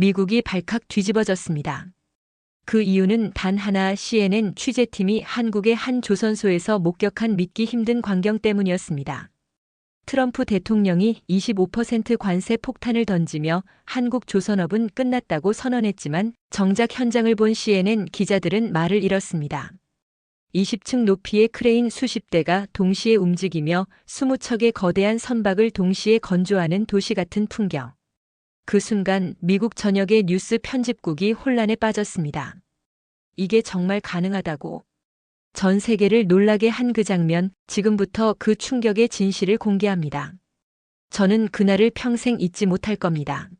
미국이 발칵 뒤집어졌습니다. 그 이유는 단 하나, CNN 취재팀이 한국의 한 조선소에서 목격한 믿기 힘든 광경 때문이었습니다. 트럼프 대통령이 25% 관세 폭탄을 던지며 한국 조선업은 끝났다고 선언했지만 정작 현장을 본 CNN 기자들은 말을 잃었습니다. 20층 높이의 크레인 수십 대가 동시에 움직이며 20척의 거대한 선박을 동시에 건조하는 도시 같은 풍경. 그 순간 미국 전역의 뉴스 편집국이 혼란에 빠졌습니다. 이게 정말 가능하다고? 전 세계를 놀라게 한 그 장면, 지금부터 그 충격의 진실을 공개합니다. 저는 그날을 평생 잊지 못할 겁니다.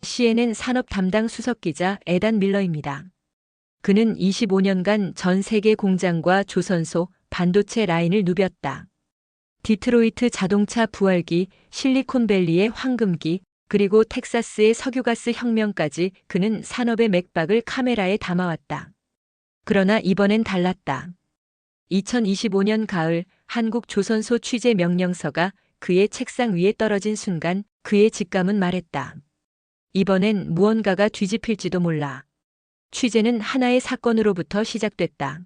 CNN 산업 담당 수석 기자 에단 밀러입니다. 그는 25년간 전 세계 공장과 조선소, 반도체 라인을 누볐다. 디트로이트 자동차 부활기, 실리콘밸리의 황금기, 그리고 텍사스의 석유가스 혁명까지 그는 산업의 맥박을 카메라에 담아왔다. 그러나 이번엔 달랐다. 2025년 가을 한국 조선소 취재 명령서가 그의 책상 위에 떨어진 순간 그의 직감은 말했다. 이번엔 무언가가 뒤집힐지도 몰라. 취재는 하나의 사건으로부터 시작됐다.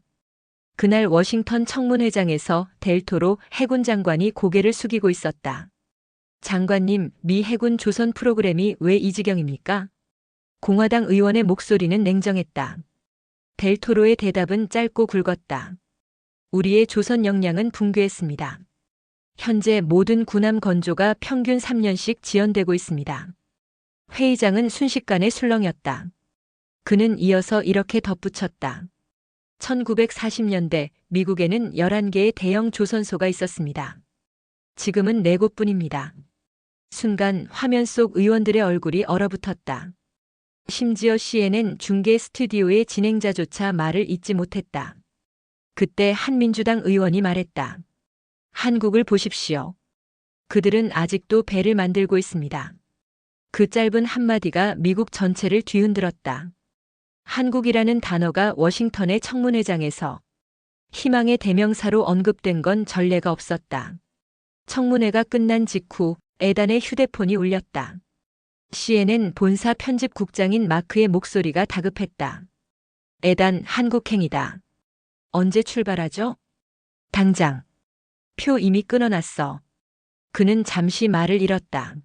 그날 워싱턴 청문회장에서 델토로 해군 장관이 고개를 숙이고 있었다. 장관님, 미 해군 조선 프로그램이 왜 이 지경입니까? 공화당 의원의 목소리는 냉정했다. 델토로의 대답은 짧고 굵었다. 우리의 조선 역량은 붕괴했습니다. 현재 모든 군함 건조가 평균 3년씩 지연되고 있습니다. 회의장은 순식간에 술렁였다. 그는 이어서 이렇게 덧붙였다. 1940년대 미국에는 11개의 대형 조선소가 있었습니다. 지금은 4곳뿐입니다. 순간 화면 속 의원들의 얼굴이 얼어붙었다. 심지어 CNN 중계 스튜디오의 진행자조차 말을 잇지 못했다. 그때 한 민주당 의원이 말했다. 한국을 보십시오. 그들은 아직도 배를 만들고 있습니다. 그 짧은 한마디가 미국 전체를 뒤흔들었다. 한국이라는 단어가 워싱턴의 청문회장에서 희망의 대명사로 언급된 건 전례가 없었다. 청문회가 끝난 직후 에단의 휴대폰이 울렸다. CNN 본사 편집국장인 마크의 목소리가 다급했다. 에단, 한국행이다. 언제 출발하죠? 당장. 표 이미 끊어놨어. 그는 잠시 말을 잃었다.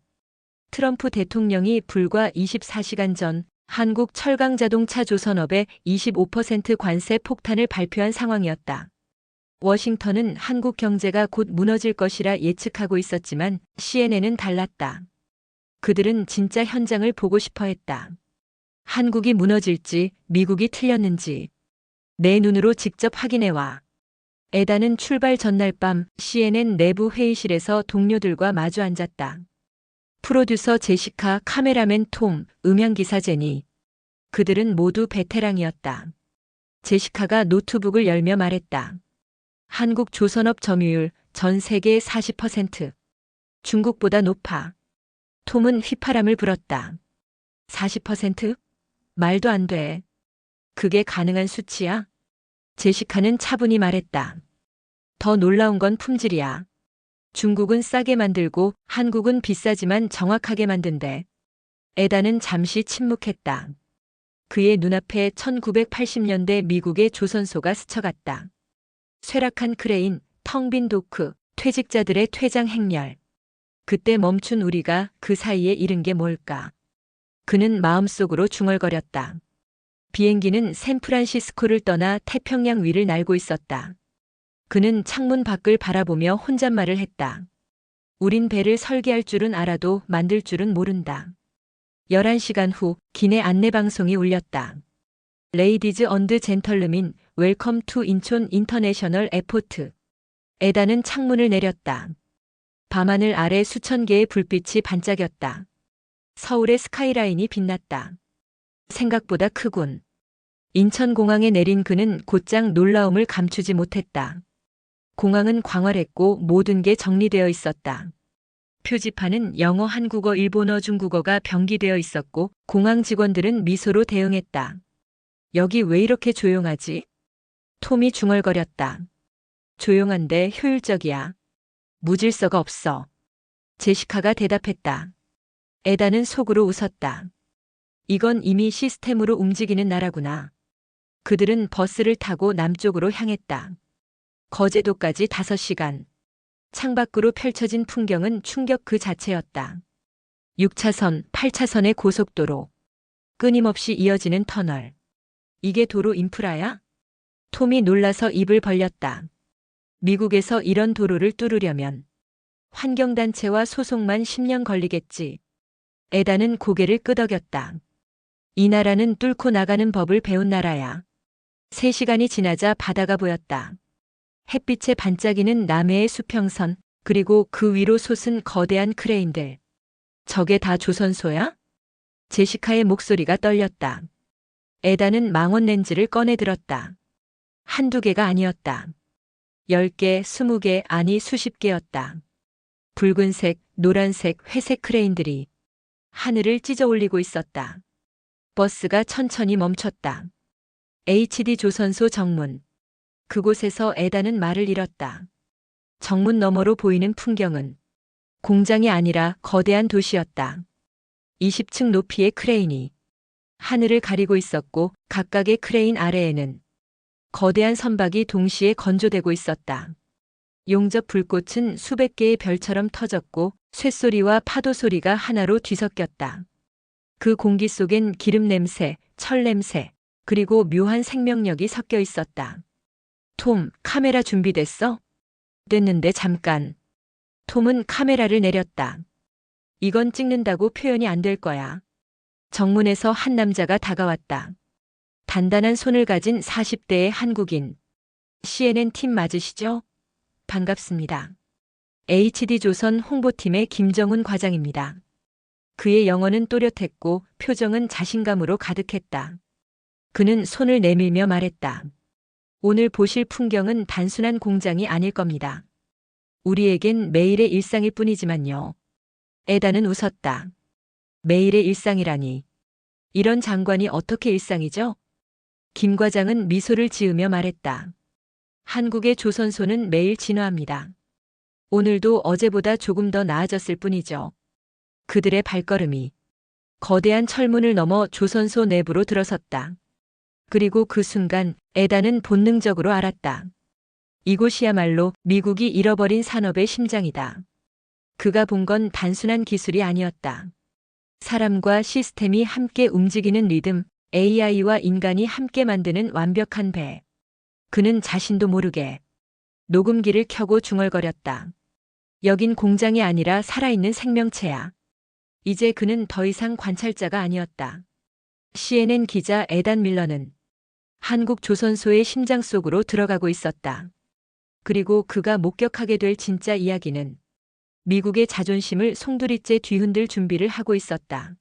트럼프 대통령이 불과 24시간 전 한국 철강자동차 조선업에 25% 관세 폭탄을 발표한 상황이었다. 워싱턴은 한국 경제가 곧 무너질 것이라 예측하고 있었지만 CNN은 달랐다. 그들은 진짜 현장을 보고 싶어 했다. 한국이 무너질지 미국이 틀렸는지 내 눈으로 직접 확인해와. 에단은 출발 전날 밤 CNN 내부 회의실에서 동료들과 마주 앉았다. 프로듀서 제시카, 카메라맨 톰, 음향기사 제니. 그들은 모두 베테랑이었다. 제시카가 노트북을 열며 말했다. 한국 조선업 점유율 전 세계 40%. 중국보다 높아. 톰은 휘파람을 불었다. 40%? 말도 안 돼. 그게 가능한 수치야? 제시카는 차분히 말했다. 더 놀라운 건 품질이야. 중국은 싸게 만들고 한국은 비싸지만 정확하게 만든대. 에다는 잠시 침묵했다. 그의 눈앞에 1980년대 미국의 조선소가 스쳐갔다. 쇠락한 크레인, 텅 빈 도크, 퇴직자들의 퇴장 행렬. 그때 멈춘 우리가 그 사이에 잃은 게 뭘까? 그는 마음속으로 중얼거렸다. 비행기는 샌프란시스코를 떠나 태평양 위를 날고 있었다. 그는 창문 밖을 바라보며 혼잣말을 했다. 우린 배를 설계할 줄은 알아도 만들 줄은 모른다. 11시간 후 기내 안내방송이 울렸다. 레이디즈 언드 젠털르민 웰컴 투 인촌 인터내셔널 에포트. 에다는 창문을 내렸다. 밤하늘 아래 수천 개의 불빛이 반짝였다. 서울의 스카이라인이 빛났다. 생각보다 크군. 인천공항에 내린 그는 곧장 놀라움을 감추지 못했다. 공항은 광활했고 모든 게 정리되어 있었다. 표지판은 영어, 한국어, 일본어, 중국어가 병기되어 있었고 공항 직원들은 미소로 대응했다. 여기 왜 이렇게 조용하지? 톰이 중얼거렸다. 조용한데 효율적이야. 무질서가 없어. 제시카가 대답했다. 에다는 속으로 웃었다. 이건 이미 시스템으로 움직이는 나라구나. 그들은 버스를 타고 남쪽으로 향했다. 거제도까지 5시간. 창밖으로 펼쳐진 풍경은 충격 그 자체였다. 6차선, 8차선의 고속도로. 끊임없이 이어지는 터널. 이게 도로 인프라야? 톰이 놀라서 입을 벌렸다. 미국에서 이런 도로를 뚫으려면 환경단체와 소송만 10년 걸리겠지. 에다는 고개를 끄덕였다. 이 나라는 뚫고 나가는 법을 배운 나라야. 3시간이 지나자 바다가 보였다. 햇빛에 반짝이는 남해의 수평선, 그리고 그 위로 솟은 거대한 크레인들. 저게 다 조선소야? 제시카의 목소리가 떨렸다. 에다는 망원 렌즈를 꺼내 들었다. 한두 개가 아니었다. 10개, 20개, 아니 수십 개였다. 붉은색, 노란색, 회색 크레인들이 하늘을 찢어 올리고 있었다. 버스가 천천히 멈췄다. HD 조선소 정문. 그곳에서 에다는 말을 잃었다. 정문 너머로 보이는 풍경은 공장이 아니라 거대한 도시였다. 20층 높이의 크레인이 하늘을 가리고 있었고 각각의 크레인 아래에는 거대한 선박이 동시에 건조되고 있었다. 용접 불꽃은 수백 개의 별처럼 터졌고 쇳소리와 파도 소리가 하나로 뒤섞였다. 그 공기 속엔 기름 냄새, 철 냄새, 그리고 묘한 생명력이 섞여 있었다. 톰, 카메라 준비됐어? 됐는데 잠깐. 톰은 카메라를 내렸다. 이건 찍는다고 표현이 안 될 거야. 정문에서 한 남자가 다가왔다. 단단한 손을 가진 40대의 한국인. CNN 팀 맞으시죠? 반갑습니다. HD조선 홍보팀의 김정훈 과장입니다. 그의 영어는 또렷했고 표정은 자신감으로 가득했다. 그는 손을 내밀며 말했다. 오늘 보실 풍경은 단순한 공장이 아닐 겁니다. 우리에겐 매일의 일상일 뿐이지만요. 에다는 웃었다. 매일의 일상이라니. 이런 장관이 어떻게 일상이죠? 김 과장은 미소를 지으며 말했다. 한국의 조선소는 매일 진화합니다. 오늘도 어제보다 조금 더 나아졌을 뿐이죠. 그들의 발걸음이 거대한 철문을 넘어 조선소 내부로 들어섰다. 그리고 그 순간 에다는 본능적으로 알았다. 이곳이야말로 미국이 잃어버린 산업의 심장이다. 그가 본 건 단순한 기술이 아니었다. 사람과 시스템이 함께 움직이는 리듬, AI와 인간이 함께 만드는 완벽한 배. 그는 자신도 모르게 녹음기를 켜고 중얼거렸다. 여긴 공장이 아니라 살아있는 생명체야. 이제 그는 더 이상 관찰자가 아니었다. CNN 기자 에단 밀러는 한국 조선소의 심장 속으로 들어가고 있었다. 그리고 그가 목격하게 될 진짜 이야기는 미국의 자존심을 송두리째 뒤흔들 준비를 하고 있었다.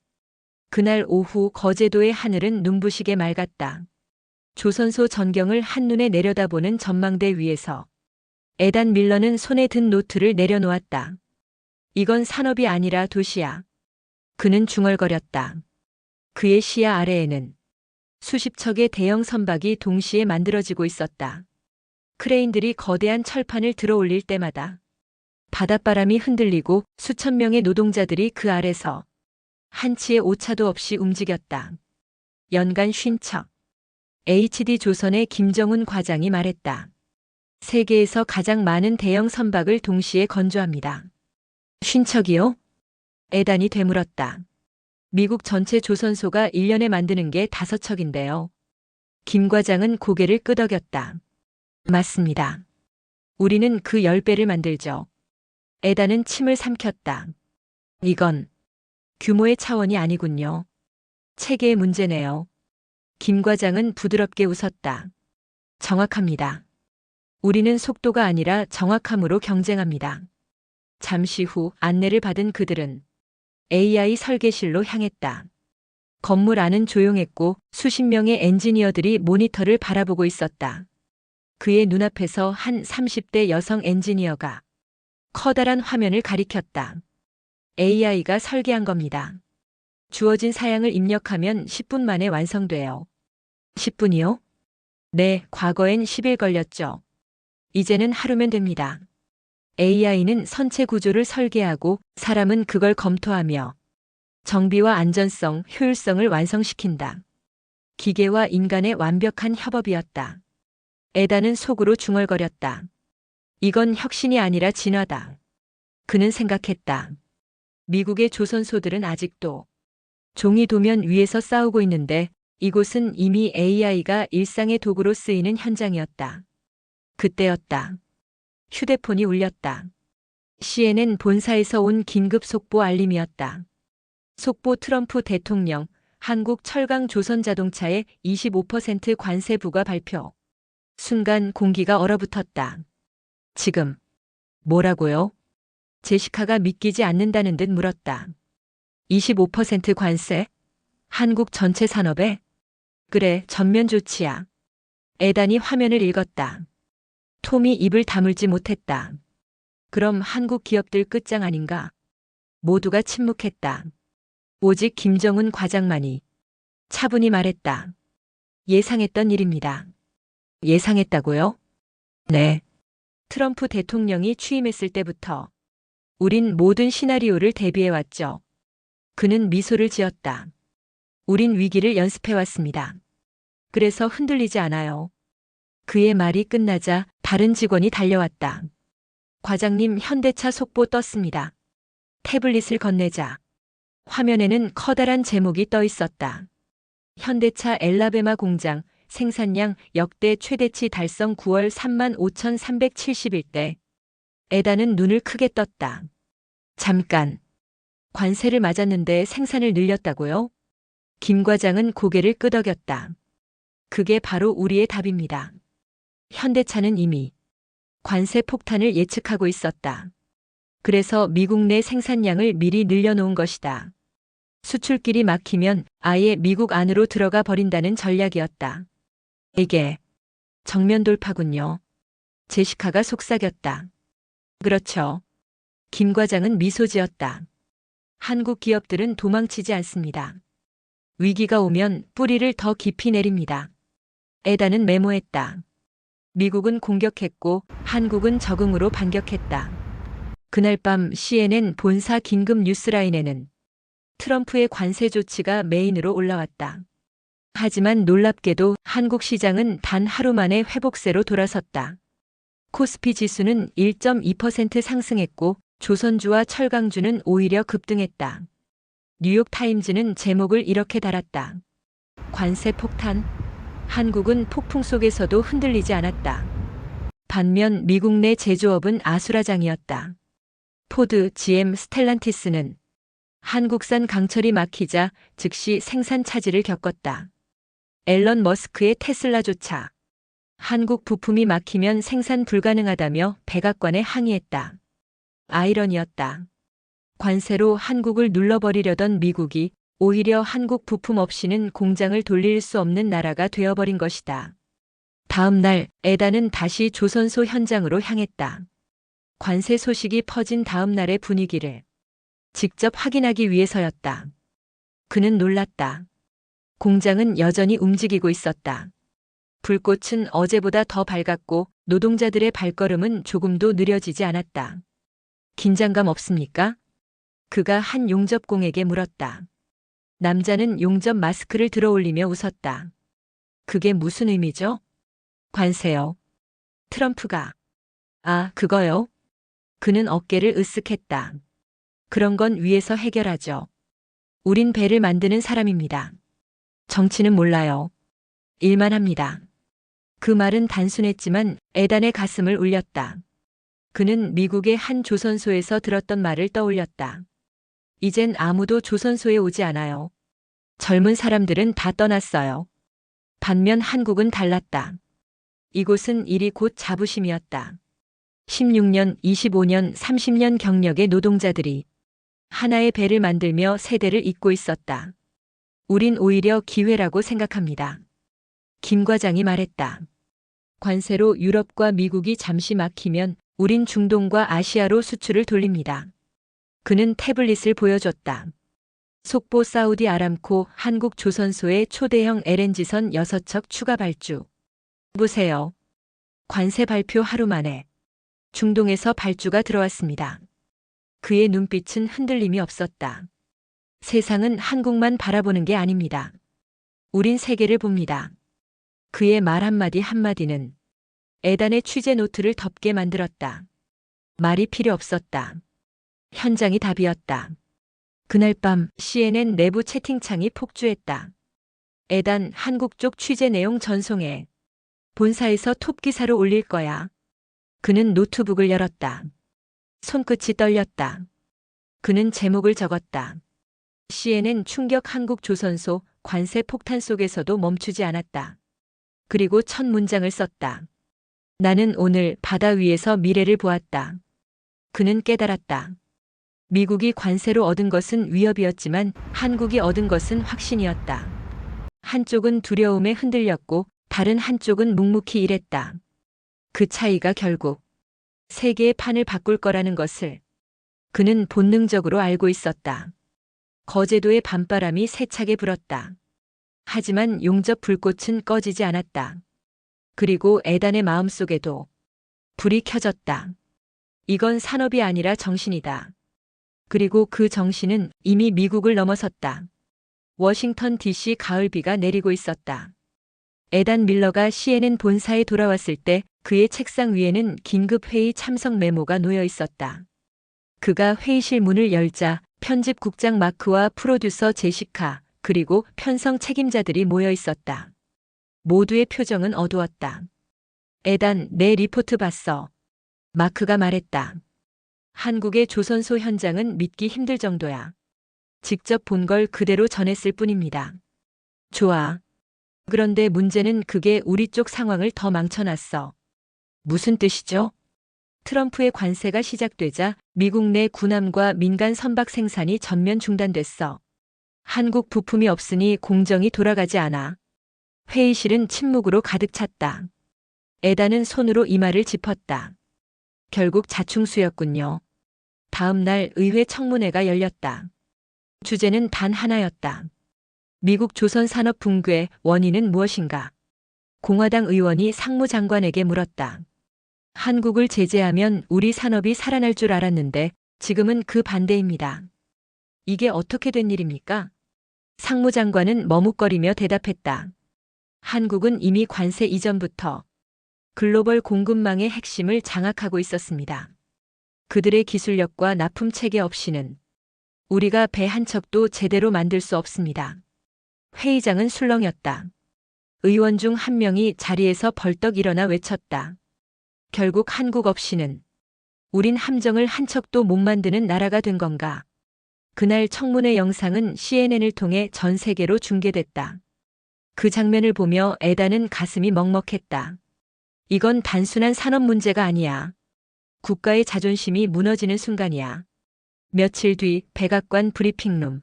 그날 오후 거제도의 하늘은 눈부시게 맑았다. 조선소 전경을 한눈에 내려다보는 전망대 위에서 에단 밀러는 손에 든 노트를 내려놓았다. 이건 산업이 아니라 도시야. 그는 중얼거렸다. 그의 시야 아래에는 수십 척의 대형 선박이 동시에 만들어지고 있었다. 크레인들이 거대한 철판을 들어 올릴 때마다 바닷바람이 흔들리고 수천 명의 노동자들이 그 아래서 한치의 오차도 없이 움직였다. 연간 50척. HD조선의 김정훈 과장이 말했다. 세계에서 가장 많은 대형 선박을 동시에 건조합니다. 50척이요? 에단이 되물었다. 미국 전체 조선소가 1년에 만드는 게 5척인데요. 김 과장은 고개를 끄덕였다. 맞습니다. 우리는 그 10배를 만들죠. 에다는 침을 삼켰다. 이건 규모의 차원이 아니군요. 체계의 문제네요. 김 과장은 부드럽게 웃었다. 정확합니다. 우리는 속도가 아니라 정확함으로 경쟁합니다. 잠시 후 안내를 받은 그들은 AI 설계실로 향했다. 건물 안은 조용했고 수십 명의 엔지니어들이 모니터를 바라보고 있었다. 그의 눈앞에서 한 30대 여성 엔지니어가 커다란 화면을 가리켰다. AI가 설계한 겁니다. 주어진 사양을 입력하면 10분 만에 완성돼요. 10분이요? 네, 과거엔 10일 걸렸죠. 이제는 하루면 됩니다. AI는 선체 구조를 설계하고 사람은 그걸 검토하며 정비와 안전성, 효율성을 완성시킨다. 기계와 인간의 완벽한 협업이었다. 에단은 속으로 중얼거렸다. 이건 혁신이 아니라 진화다. 그는 생각했다. 미국의 조선소들은 아직도 종이 도면 위에서 싸우고 있는데 이곳은 이미 AI가 일상의 도구로 쓰이는 현장이었다. 그때였다. 휴대폰이 울렸다. CNN 본사에서 온 긴급 속보 알림이었다. 속보 트럼프 대통령, 한국 철강 조선자동차에 25% 관세 부과 발표. 순간 공기가 얼어붙었다. 지금 뭐라고요? 제시카가 믿기지 않는다는 듯 물었다. 25% 관세? 한국 전체 산업에? 그래, 전면 조치야. 에단이 화면을 읽었다. 톰이 입을 다물지 못했다. 그럼 한국 기업들 끝장 아닌가? 모두가 침묵했다. 오직 김정은 과장만이 차분히 말했다. 예상했던 일입니다. 예상했다고요? 네. 트럼프 대통령이 취임했을 때부터 우린 모든 시나리오를 대비해왔죠. 그는 미소를 지었다. 우린 위기를 연습해왔습니다. 그래서 흔들리지 않아요. 그의 말이 끝나자 다른 직원이 달려왔다. 과장님, 현대차 속보 떴습니다. 태블릿을 건네자 화면에는 커다란 제목이 떠 있었다. 현대차 엘라베마 공장 생산량 역대 최대치 달성 9월 35,371대. 에단은 눈을 크게 떴다. 잠깐. 관세를 맞았는데 생산을 늘렸다고요? 김 과장은 고개를 끄덕였다. 그게 바로 우리의 답입니다. 현대차는 이미 관세 폭탄을 예측하고 있었다. 그래서 미국 내 생산량을 미리 늘려놓은 것이다. 수출길이 막히면 아예 미국 안으로 들어가 버린다는 전략이었다. 이게 정면 돌파군요. 제시카가 속삭였다. 그렇죠. 김 과장은 미소 지었다. 한국 기업들은 도망치지 않습니다. 위기가 오면 뿌리를 더 깊이 내립니다. 에단은 메모했다. 미국은 공격했고 한국은 적응으로 반격했다. 그날 밤 CNN 본사 긴급 뉴스라인에는 트럼프의 관세 조치가 메인으로 올라왔다. 하지만 놀랍게도 한국 시장은 단 하루 만에 회복세로 돌아섰다. 코스피 지수는 1.2% 상승했고 조선주와 철강주는 오히려 급등했다. 뉴욕타임즈는 제목을 이렇게 달았다. 관세 폭탄? 한국은 폭풍 속에서도 흔들리지 않았다. 반면 미국 내 제조업은 아수라장이었다. 포드, GM, 스텔란티스는 한국산 강철이 막히자 즉시 생산 차질을 겪었다. 앨런 머스크의 테슬라조차 한국 부품이 막히면 생산 불가능하다며 백악관에 항의했다. 아이러니였다. 관세로 한국을 눌러버리려던 미국이 오히려 한국 부품 없이는 공장을 돌릴 수 없는 나라가 되어버린 것이다. 다음 날 에단은 다시 조선소 현장으로 향했다. 관세 소식이 퍼진 다음 날의 분위기를 직접 확인하기 위해서였다. 그는 놀랐다. 공장은 여전히 움직이고 있었다. 불꽃은 어제보다 더 밝았고 노동자들의 발걸음은 조금도 느려지지 않았다. 긴장감 없습니까? 그가 한 용접공에게 물었다. 남자는 용접 마스크를 들어올리며 웃었다. 그게 무슨 의미죠? 관세요. 트럼프가. 아, 그거요? 그는 어깨를 으쓱했다. 그런 건 위에서 해결하죠. 우린 배를 만드는 사람입니다. 정치는 몰라요. 일만 합니다. 그 말은 단순했지만 에단의 가슴을 울렸다. 그는 미국의 한 조선소에서 들었던 말을 떠올렸다. 이젠 아무도 조선소에 오지 않아요. 젊은 사람들은 다 떠났어요. 반면 한국은 달랐다. 이곳은 일이 곧 자부심이었다. 16년, 25년, 30년 경력의 노동자들이 하나의 배를 만들며 세대를 잇고 있었다. 우린 오히려 기회라고 생각합니다. 김 과장이 말했다. 관세로 유럽과 미국이 잠시 막히면 우린 중동과 아시아로 수출을 돌립니다. 그는 태블릿을 보여줬다. 속보 사우디 아람코 한국 조선소의 초대형 LNG선 6척 추가 발주. 보세요. 관세 발표 하루 만에 중동에서 발주가 들어왔습니다. 그의 눈빛은 흔들림이 없었다. 세상은 한국만 바라보는 게 아닙니다. 우린 세계를 봅니다. 그의 말 한마디 한마디는 에단의 취재 노트를 덮게 만들었다. 말이 필요 없었다. 현장이 답이었다. 그날 밤 CNN 내부 채팅창이 폭주했다. 에단 한국 쪽 취재 내용 전송해. 본사에서 톱 기사로 올릴 거야. 그는 노트북을 열었다. 손끝이 떨렸다. 그는 제목을 적었다. CNN 충격 한국 조선소 관세 폭탄 속에서도 멈추지 않았다. 그리고 첫 문장을 썼다. 나는 오늘 바다 위에서 미래를 보았다. 그는 깨달았다. 미국이 관세로 얻은 것은 위협이었지만 한국이 얻은 것은 확신이었다. 한쪽은 두려움에 흔들렸고 다른 한쪽은 묵묵히 일했다. 그 차이가 결국 세계의 판을 바꿀 거라는 것을 그는 본능적으로 알고 있었다. 거제도의 밤바람이 세차게 불었다. 하지만 용접 불꽃은 꺼지지 않았다. 그리고 에단의 마음속에도 불이 켜졌다. 이건 산업이 아니라 정신이다. 그리고 그 정신은 이미 미국을 넘어섰다. 워싱턴 DC 가을비가 내리고 있었다. 에단 밀러가 CNN 본사에 돌아왔을 때 그의 책상 위에는 긴급회의 참석 메모가 놓여 있었다. 그가 회의실 문을 열자 편집국장 마크와 프로듀서 제시카 그리고 편성 책임자들이 모여 있었다. 모두의 표정은 어두웠다. 에단, 내 리포트 봤어. 마크가 말했다. 한국의 조선소 현장은 믿기 힘들 정도야. 직접 본 걸 그대로 전했을 뿐입니다. 좋아. 그런데 문제는 그게 우리 쪽 상황을 더 망쳐놨어. 무슨 뜻이죠? 트럼프의 관세가 시작되자 미국 내 군함과 민간 선박 생산이 전면 중단됐어. 한국 부품이 없으니 공정이 돌아가지 않아. 회의실은 침묵으로 가득 찼다. 에단은 손으로 이마를 짚었다. 결국 자충수였군요. 다음 날 의회 청문회가 열렸다. 주제는 단 하나였다. 미국 조선 산업 붕괴의 원인은 무엇인가? 공화당 의원이 상무장관에게 물었다. 한국을 제재하면 우리 산업이 살아날 줄 알았는데 지금은 그 반대입니다. 이게 어떻게 된 일입니까? 상무장관은 머뭇거리며 대답했다. 한국은 이미 관세 이전부터 글로벌 공급망의 핵심을 장악하고 있었습니다. 그들의 기술력과 납품 체계 없이는 우리가 배 한 척도 제대로 만들 수 없습니다. 회의장은 술렁였다. 의원 중 한 명이 자리에서 벌떡 일어나 외쳤다. 결국 한국 없이는 우린 함정을 한 척도 못 만드는 나라가 된 건가? 그날 청문회 영상은 CNN을 통해 전 세계로 중계됐다. 그 장면을 보며 에단은 가슴이 먹먹했다. 이건 단순한 산업 문제가 아니야. 국가의 자존심이 무너지는 순간이야. 며칠 뒤 백악관 브리핑룸.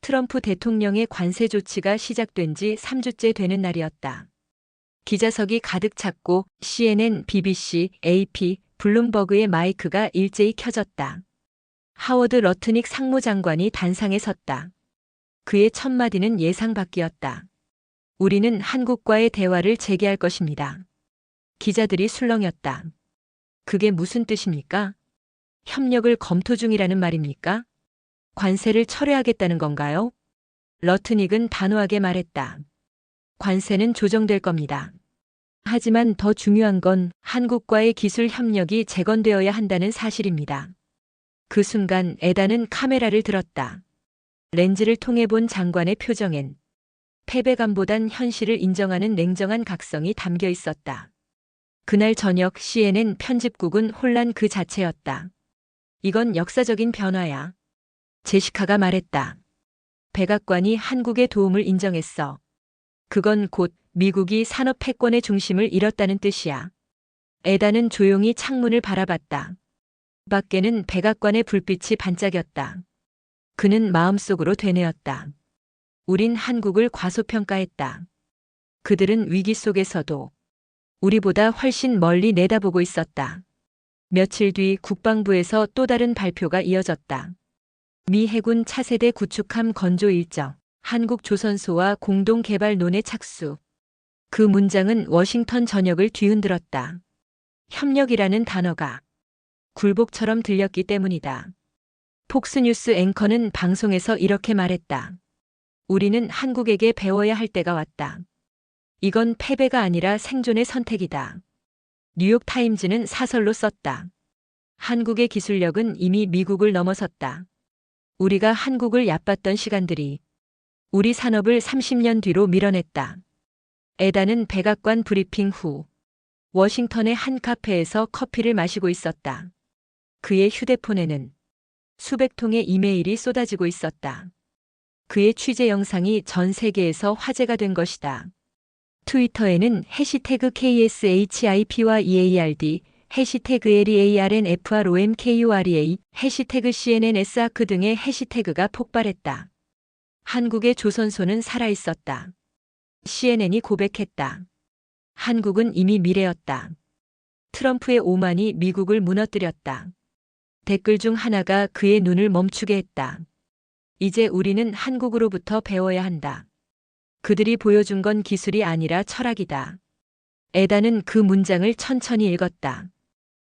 트럼프 대통령의 관세 조치가 시작된 지 3주째 되는 날이었다. 기자석이 가득 찼고 CNN, BBC, AP, 블룸버그의 마이크가 일제히 켜졌다. 하워드 러트닉 상무장관이 단상에 섰다. 그의 첫 마디는 예상 밖이었다. 우리는 한국과의 대화를 재개할 것입니다. 기자들이 술렁였다. 그게 무슨 뜻입니까? 협력을 검토 중이라는 말입니까? 관세를 철회하겠다는 건가요? 러트닉은 단호하게 말했다. 관세는 조정될 겁니다. 하지만 더 중요한 건 한국과의 기술 협력이 재건되어야 한다는 사실입니다. 그 순간 에단은 카메라를 들었다. 렌즈를 통해 본 장관의 표정엔 패배감보단 현실을 인정하는 냉정한 각성이 담겨 있었다. 그날 저녁 CNN 편집국은 혼란 그 자체였다. 이건 역사적인 변화야. 제시카가 말했다. 백악관이 한국의 도움을 인정했어. 그건 곧 미국이 산업 패권의 중심을 잃었다는 뜻이야. 에단은 조용히 창문을 바라봤다. 밖에는 백악관의 불빛이 반짝였다. 그는 마음속으로 되뇌었다. 우린 한국을 과소평가했다. 그들은 위기 속에서도 우리보다 훨씬 멀리 내다보고 있었다. 며칠 뒤 국방부에서 또 다른 발표가 이어졌다. 미 해군 차세대 구축함 건조 일정, 한국 조선소와 공동개발론의 착수. 그 문장은 워싱턴 전역을 뒤흔들었다. 협력이라는 단어가 굴복처럼 들렸기 때문이다. 폭스뉴스 앵커는 방송에서 이렇게 말했다. 우리는 한국에게 배워야 할 때가 왔다. 이건 패배가 아니라 생존의 선택이다. 뉴욕타임즈는 사설로 썼다. 한국의 기술력은 이미 미국을 넘어섰다. 우리가 한국을 얕봤던 시간들이 우리 산업을 30년 뒤로 밀어냈다. 에다는 백악관 브리핑 후 워싱턴의 한 카페에서 커피를 마시고 있었다. 그의 휴대폰에는 수백 통의 이메일이 쏟아지고 있었다. 그의 취재 영상이 전 세계에서 화제가 된 것이다. 트위터에는 해시태그 KSHIP와 EARD, 해시태그 LEARNFROMKUREA, 해시태그 CNNSARK 등의 해시태그가 폭발했다. 한국의 조선소는 살아있었다. CNN이 고백했다. 한국은 이미 미래였다. 트럼프의 오만이 미국을 무너뜨렸다. 댓글 중 하나가 그의 눈을 멈추게 했다. 이제 우리는 한국으로부터 배워야 한다. 그들이 보여준 건 기술이 아니라 철학이다. 에다는 그 문장을 천천히 읽었다.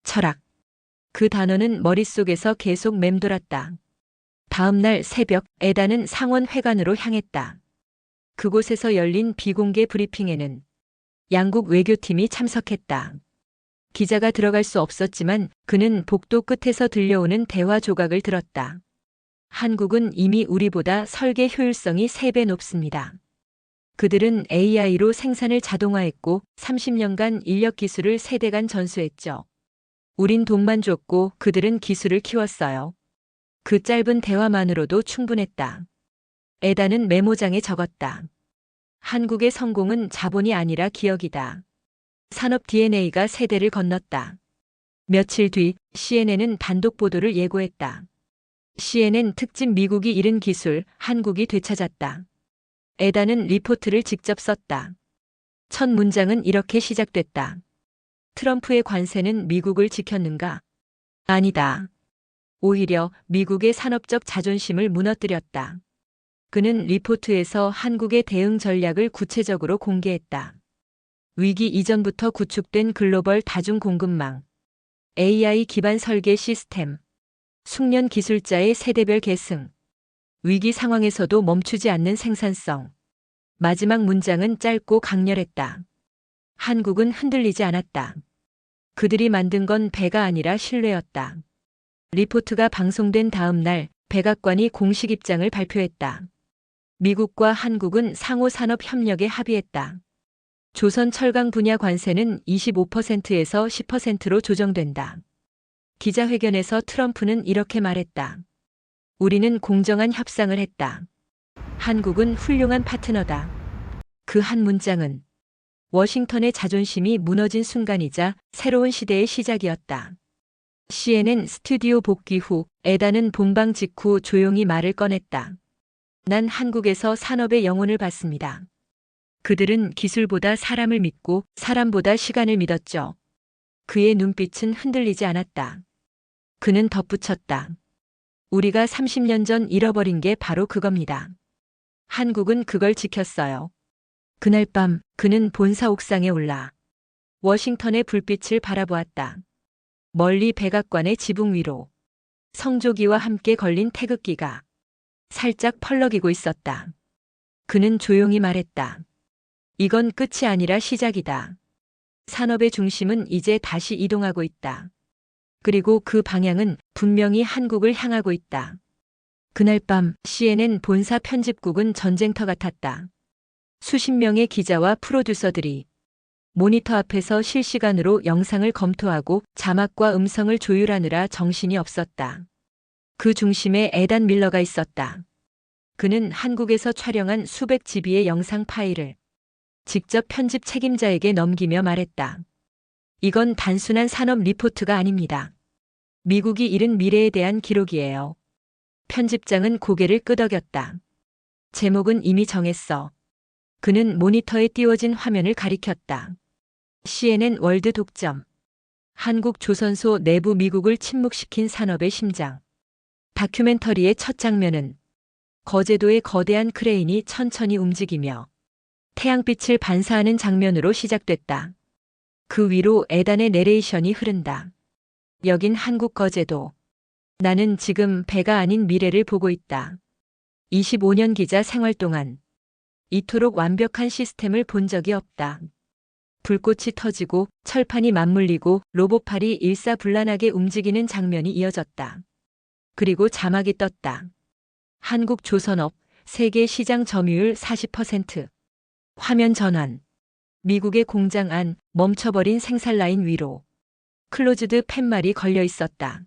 철학. 그 단어는 머릿속에서 계속 맴돌았다. 다음 날 새벽 에다는 상원회관으로 향했다. 그곳에서 열린 비공개 브리핑에는 양국 외교팀이 참석했다. 기자가 들어갈 수 없었지만 그는 복도 끝에서 들려오는 대화 조각을 들었다. 한국은 이미 우리보다 설계 효율성이 3배 높습니다. 그들은 AI로 생산을 자동화했고 30년간 인력 기술을 세대간 전수했죠. 우린 돈만 줬고 그들은 기술을 키웠어요. 그 짧은 대화만으로도 충분했다. 에다는 메모장에 적었다. 한국의 성공은 자본이 아니라 기억이다. 산업 DNA가 세대를 건넜다. 며칠 뒤 CNN은 단독 보도를 예고했다. CNN 특집 미국이 잃은 기술, 한국이 되찾았다. 에다는 리포트를 직접 썼다. 첫 문장은 이렇게 시작됐다. 트럼프의 관세는 미국을 지켰는가? 아니다. 오히려 미국의 산업적 자존심을 무너뜨렸다. 그는 리포트에서 한국의 대응 전략을 구체적으로 공개했다. 위기 이전부터 구축된 글로벌 다중 공급망, AI 기반 설계 시스템, 숙련 기술자의 세대별 계승, 위기 상황에서도 멈추지 않는 생산성. 마지막 문장은 짧고 강렬했다. 한국은 흔들리지 않았다. 그들이 만든 건 배가 아니라 신뢰였다. 리포트가 방송된 다음 날 백악관이 공식 입장을 발표했다. 미국과 한국은 상호 산업 협력에 합의했다. 조선 철강 분야 관세는 25%에서 10%로 조정된다. 기자회견에서 트럼프는 이렇게 말했다. 우리는 공정한 협상을 했다. 한국은 훌륭한 파트너다. 그 한 문장은 워싱턴의 자존심이 무너진 순간이자 새로운 시대의 시작이었다. CNN 스튜디오 복귀 후 에다는 본방 직후 조용히 말을 꺼냈다. 난 한국에서 산업의 영혼을 봤습니다. 그들은 기술보다 사람을 믿고 사람보다 시간을 믿었죠. 그의 눈빛은 흔들리지 않았다. 그는 덧붙였다. 우리가 30년 전 잃어버린 게 바로 그겁니다. 한국은 그걸 지켰어요. 그날 밤 그는 본사 옥상에 올라 워싱턴의 불빛을 바라보았다. 멀리 백악관의 지붕 위로 성조기와 함께 걸린 태극기가 살짝 펄럭이고 있었다. 그는 조용히 말했다. 이건 끝이 아니라 시작이다. 산업의 중심은 이제 다시 이동하고 있다. 그리고 그 방향은 분명히 한국을 향하고 있다. 그날 밤 CNN 본사 편집국은 전쟁터 같았다. 수십 명의 기자와 프로듀서들이 모니터 앞에서 실시간으로 영상을 검토하고 자막과 음성을 조율하느라 정신이 없었다. 그 중심에 에단 밀러가 있었다. 그는 한국에서 촬영한 수백 GB의 영상 파일을 직접 편집 책임자에게 넘기며 말했다. 이건 단순한 산업 리포트가 아닙니다. 미국이 잃은 미래에 대한 기록이에요. 편집장은 고개를 끄덕였다. 제목은 이미 정했어. 그는 모니터에 띄워진 화면을 가리켰다. CNN 월드 독점. 한국 조선소 내부 미국을 침묵시킨 산업의 심장. 다큐멘터리의 첫 장면은 거제도의 거대한 크레인이 천천히 움직이며 태양빛을 반사하는 장면으로 시작됐다. 그 위로 에단의 내레이션이 흐른다. 여긴 한국 거제도. 나는 지금 배가 아닌 미래를 보고 있다. 25년 기자 생활 동안 이토록 완벽한 시스템을 본 적이 없다. 불꽃이 터지고 철판이 맞물리고 로봇팔이 일사불란하게 움직이는 장면이 이어졌다. 그리고 자막이 떴다. 한국조선업 세계 시장 점유율 40%. 화면 전환. 미국의 공장 안 멈춰버린 생산 라인 위로 클로즈드 팻말이 걸려 있었다.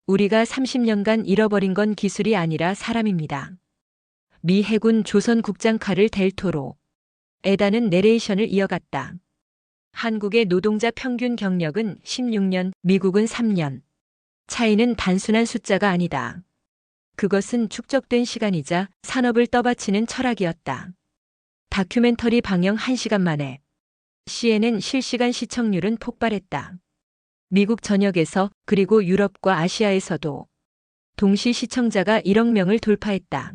우리가 30년간 잃어버린 건 기술이 아니라 사람입니다. 미 해군 조선 국장 카를 델토로. 에다는 내레이션을 이어갔다. 한국의 노동자 평균 경력은 16년, 미국은 3년. 차이는 단순한 숫자가 아니다. 그것은 축적된 시간이자 산업을 떠받치는 철학이었다. 다큐멘터리 방영 1시간 만에 CNN 실시간 시청률은 폭발했다. 미국 전역에서 그리고 유럽과 아시아에서도 동시 시청자가 1억 명을 돌파했다.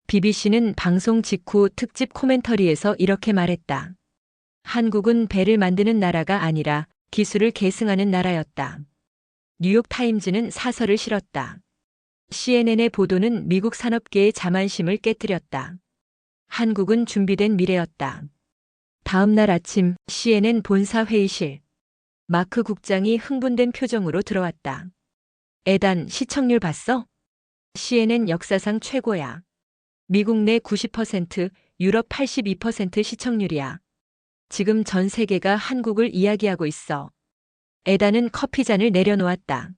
BBC는 방송 직후 특집 코멘터리에서 이렇게 말했다. 한국은 배를 만드는 나라가 아니라 기술을 계승하는 나라였다. 뉴욕타임즈는 사설을 실었다. CNN의 보도는 미국 산업계의 자만심을 깨뜨렸다. 한국은 준비된 미래였다. 다음 날 아침 CNN 본사 회의실. 마크 국장이 흥분된 표정으로 들어왔다. 에단 시청률 봤어? CNN 역사상 최고야. 미국 내 90%, 유럽 82% 시청률이야. 지금 전 세계가 한국을 이야기하고 있어. 에단은 커피잔을 내려놓았다.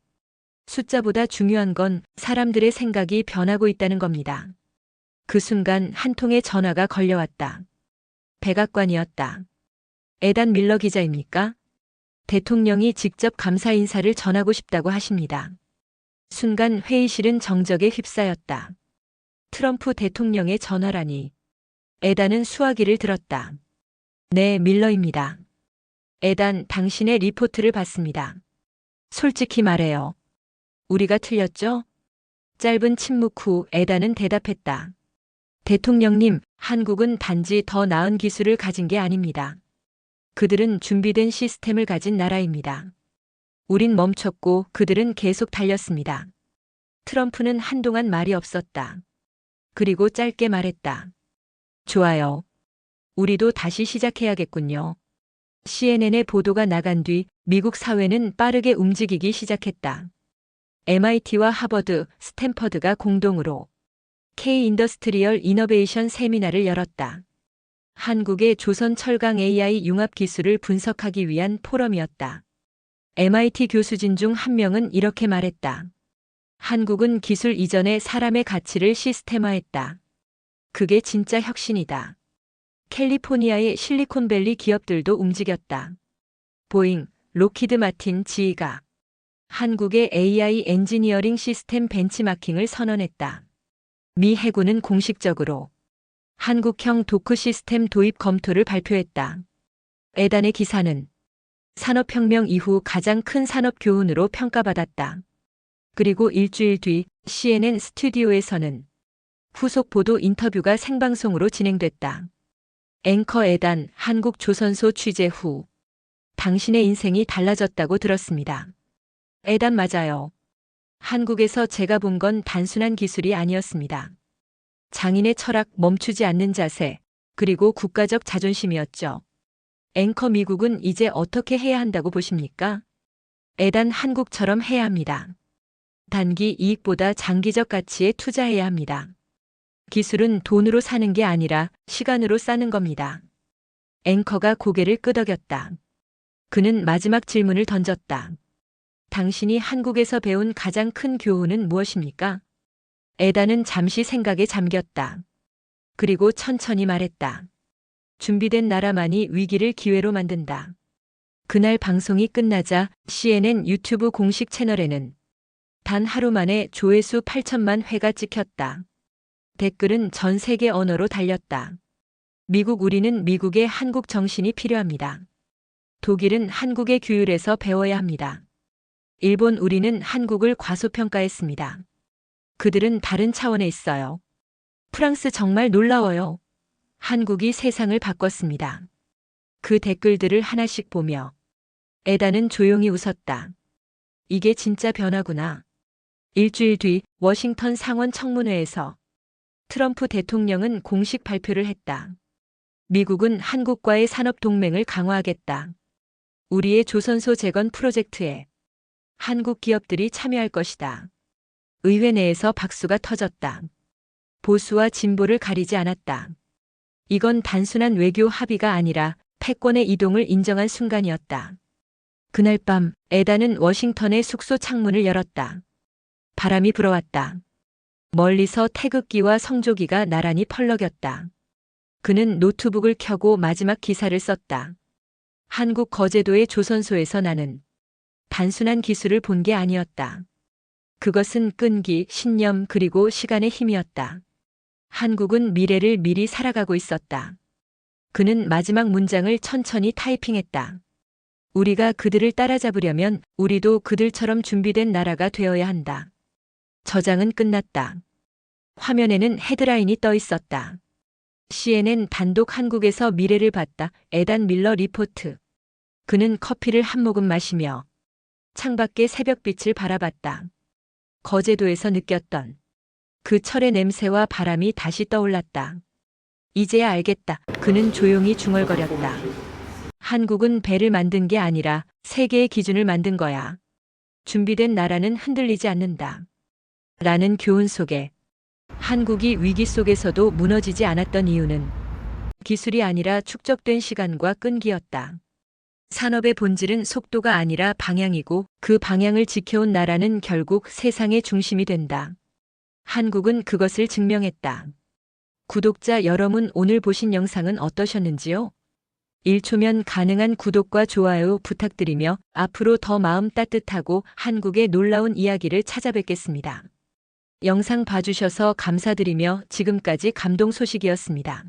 숫자보다 중요한 건 사람들의 생각이 변하고 있다는 겁니다. 그 순간 한 통의 전화가 걸려왔다. 백악관이었다. 에단 밀러 기자입니까? 대통령이 직접 감사 인사를 전하고 싶다고 하십니다. 순간 회의실은 정적에 휩싸였다. 트럼프 대통령의 전화라니. 에단은 수화기를 들었다. 네, 밀러입니다. 에단, 당신의 리포트를 봤습니다. 솔직히 말해요. 우리가 틀렸죠? 짧은 침묵 후 에단은 대답했다. 대통령님, 한국은 단지 더 나은 기술을 가진 게 아닙니다. 그들은 준비된 시스템을 가진 나라입니다. 우린 멈췄고 그들은 계속 달렸습니다. 트럼프는 한동안 말이 없었다. 그리고 짧게 말했다. 좋아요. 우리도 다시 시작해야겠군요. CNN의 보도가 나간 뒤 미국 사회는 빠르게 움직이기 시작했다. MIT와 하버드, 스탠퍼드가 공동으로 K-인더스트리얼 이너베이션 세미나를 열었다. 한국의 조선 철강 AI 융합 기술을 분석하기 위한 포럼이었다. MIT 교수진 중 한 명은 이렇게 말했다. 한국은 기술 이전에 사람의 가치를 시스템화했다. 그게 진짜 혁신이다. 캘리포니아의 실리콘밸리 기업들도 움직였다. 보잉, 록히드 마틴 GE가 한국의 AI 엔지니어링 시스템 벤치마킹을 선언했다. 미 해군은 공식적으로 한국형 도크 시스템 도입 검토를 발표했다. 에단의 기사는 산업혁명 이후 가장 큰 산업 교훈으로 평가받았다. 그리고 일주일 뒤 CNN 스튜디오에서는 후속 보도 인터뷰가 생방송으로 진행됐다. 앵커 에단, 한국조선소 취재 후 당신의 인생이 달라졌다고 들었습니다. 에단 맞아요. 한국에서 제가 본 건 단순한 기술이 아니었습니다. 장인의 철학, 멈추지 않는 자세, 그리고 국가적 자존심이었죠. 앵커 미국은 이제 어떻게 해야 한다고 보십니까? 에단 한국처럼 해야 합니다. 단기 이익보다 장기적 가치에 투자해야 합니다. 기술은 돈으로 사는 게 아니라 시간으로 싸는 겁니다. 앵커가 고개를 끄덕였다. 그는 마지막 질문을 던졌다. 당신이 한국에서 배운 가장 큰 교훈은 무엇입니까? 에단은 잠시 생각에 잠겼다. 그리고 천천히 말했다. 준비된 나라만이 위기를 기회로 만든다. 그날 방송이 끝나자 CNN 유튜브 공식 채널에는 단 하루 만에 조회수 8천만 회가 찍혔다. 댓글은 전 세계 언어로 달렸다. 미국 우리는 미국의 한국 정신이 필요합니다. 독일은 한국의 규율에서 배워야 합니다. 일본 우리는 한국을 과소평가했습니다. 그들은 다른 차원에 있어요. 프랑스 정말 놀라워요. 한국이 세상을 바꿨습니다. 그 댓글들을 하나씩 보며 에단은 조용히 웃었다. 이게 진짜 변화구나. 일주일 뒤 워싱턴 상원 청문회에서 트럼프 대통령은 공식 발표를 했다. 미국은 한국과의 산업 동맹을 강화하겠다. 우리의 조선소 재건 프로젝트에 한국 기업들이 참여할 것이다. 의회 내에서 박수가 터졌다. 보수와 진보를 가리지 않았다. 이건 단순한 외교 합의가 아니라 패권의 이동을 인정한 순간이었다. 그날 밤 에단은 워싱턴의 숙소 창문을 열었다. 바람이 불어왔다. 멀리서 태극기와 성조기가 나란히 펄럭였다. 그는 노트북을 켜고 마지막 기사를 썼다. 한국 거제도의 조선소에서 나는 단순한 기술을 본 게 아니었다. 그것은 끈기, 신념 그리고 시간의 힘이었다. 한국은 미래를 미리 살아가고 있었다. 그는 마지막 문장을 천천히 타이핑했다. 우리가 그들을 따라잡으려면 우리도 그들처럼 준비된 나라가 되어야 한다. 저장은 끝났다. 화면에는 헤드라인이 떠 있었다. CNN 단독 한국에서 미래를 봤다. 에단 밀러 리포트. 그는 커피를 한 모금 마시며 창밖의 새벽빛을 바라봤다. 거제도에서 느꼈던 그 철의 냄새와 바람이 다시 떠올랐다. 이제야 알겠다. 그는 조용히 중얼거렸다. 한국은 배를 만든 게 아니라 세계의 기준을 만든 거야. 준비된 나라는 흔들리지 않는다. 라는 교훈 속에 한국이 위기 속에서도 무너지지 않았던 이유는 기술이 아니라 축적된 시간과 끈기였다. 산업의 본질은 속도가 아니라 방향이고 그 방향을 지켜온 나라는 결국 세상의 중심이 된다. 한국은 그것을 증명했다. 구독자 여러분, 오늘 보신 영상은 어떠셨는지요? 1초면 가능한 구독과 좋아요 부탁드리며 앞으로 더 마음 따뜻하고 한국의 놀라운 이야기를 찾아뵙겠습니다. 영상 봐주셔서 감사드리며 지금까지 감동 소식이었습니다.